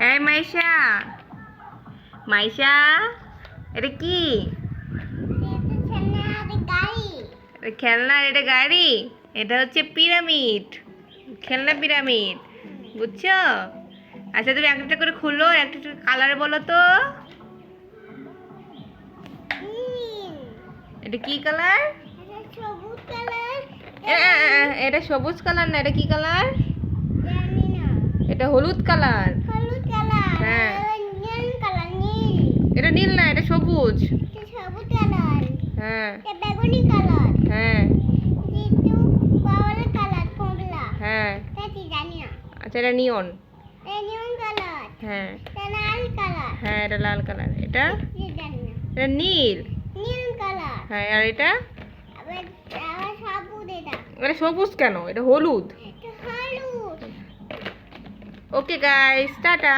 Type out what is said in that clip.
এই মাইশা, মাইশা, এটা কি? এটা খেলনা, এটা গাড়ি, এটা হচ্ছে পিরামিড, খেলনা পিরামিড, বুঝছো? আচ্ছা তুমি একটা করে খুলো, একটা কালার বলো তো। এটা কি কালার? এটা সবুজ কালার না, এটা কি কালার? এটা হলুদ কালার। হ্যাঁ, এটা নীল না, এটা সবুজ। হ্যাঁ হ্যাঁ হ্যাঁ। আচ্ছা এটা নিয়ন। হ্যাঁ হ্যাঁ, এটা লাল কালার। এটা এটা নীল। হ্যাঁ, আর এটা এটা সবুজ কেন? এটা হলুদ। Okay guys, tata.